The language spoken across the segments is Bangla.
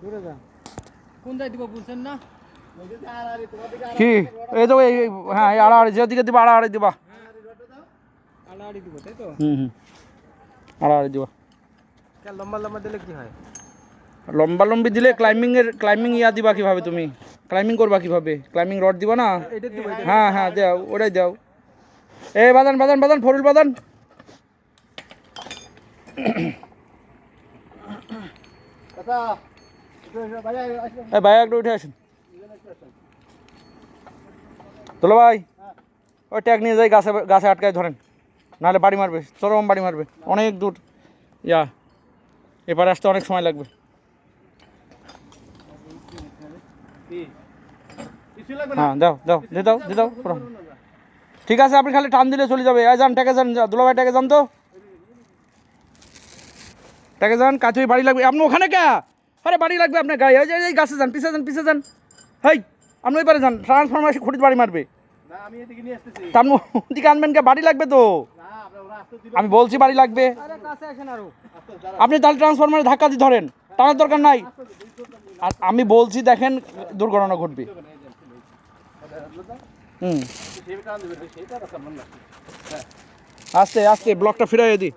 দূরে যা কোন যাই দিব বুঝছেন না কি এই তো হ্যাঁ আড়াআড়ি যেদিকে দিবা আড়াআড়ি দিবা আড়াআড়ি দিব তাই তো আড়াআড়ি দিবা লম্বা লম্বা দিলে কি হয় লম্বা লম্বি দিলে ক্লাইম্বিং ইয়া দিবা কিভাবে তুমি ক্লাইম্বিং করবা কিভাবে ক্লাইম্বিং রড দিবা না এটা দিব হ্যাঁ হ্যাঁ দাও ওটাই দাও এই বাদান বাদান বাদান ফরুল বাদান এই ভাই একটু উঠে আসুন তোলো ভাই ওই ট্যাগ নিয়ে যাই গাছে গাছে আটকায় ধরেন নাহলে বাড়ি মারবে চরম বাড়ি মারবে অনেক দূর ইয়া এপারে আসতে অনেক সময় লাগবে হ্যাঁ দাও দাও দিয়ে দাও দিয়ে দাও ঠিক আছে আপনি খালি টান দিলে চলে যাবে এই যান ট্যাগে যান দুলাভাই ট্যাগে যান তো ট্যাগে যান কাছে বাড়ি লাগবে আপনি ওখানে কে আরে বাড়ি লাগবে আপনার গায়ে এই গাছে যান পিছে যান হেই আপনি ওই পারে যান ট্রান্সফরমার এসে খুঁটিতে বাড়ি মারবে তার ওদিকে আনবেন কে বাড়ি লাগবে তো আমি বলছি বাড়ি লাগবে আপনি তাহলে ট্রান্সফরমারে ধাক্কা দিয়ে ধরেন টানার দরকার নাই আর আমি বলছি দেখেন দুর্ঘটনা ঘটবে আস্তে আস্তে ব্লকটা ফিরাইয়ে দিই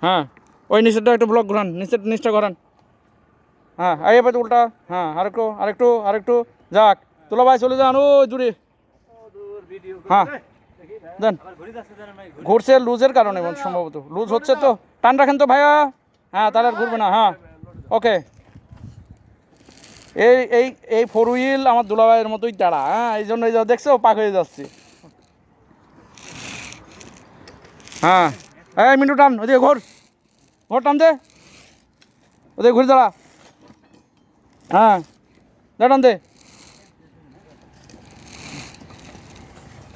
হ্যাঁ ওই নিচেরটা একটু ব্লক ঘোরান নিচটা ঘোরান হ্যাঁ এবার উল্টা হ্যাঁ আরেকটু যাক তোলা ভাই চলে যান ওই দূরে হ্যাঁ দেন ঘুরছে লুজের কারণে সম্ভবত লুজ হচ্ছে তো টান রাখেন তো ভাইয়া হ্যাঁ তাহলে আর ঘুরবে না হ্যাঁ ওকে এই ফোর হুইল আমার দুলাভাইয়ের মতোই তাড়া হ্যাঁ এই জন্য দেখছো পাক হয়ে যাচ্ছে হ্যাঁ এই মিন্টু টান ওদিকে ঘোর টান দে ওদিকে ঘুরে দাঁড়া হ্যাঁ টান দে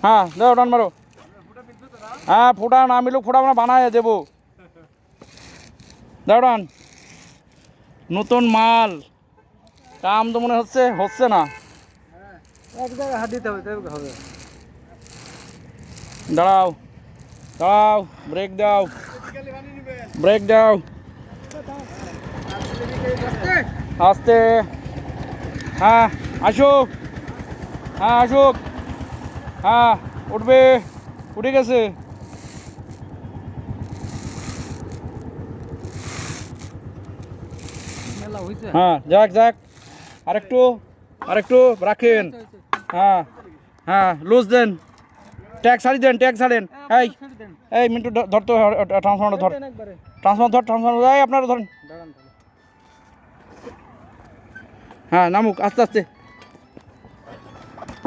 হ্যাঁ দাও টান মারো হ্যাঁ ফোটা না মিলুক ফোটা আমরা বানায় দেবো দাও টান নতুন মাল কাম তো মনে হচ্ছে না এক জায়গায় হাত দিতে হবে দাঁড়াও ব্রেক দাও আস্তে হ্যাঁ আসুক হ্যাঁ উঠে গেছে হ্যাঁ যাক আরেকটু রাখেন হ্যাঁ লুজ দেন ট্যাগ ছাড়েন এই মিন্টু ধরতো ট্রান্সফর্মার আপনারা ধরেন হ্যাঁ নামুক আস্তে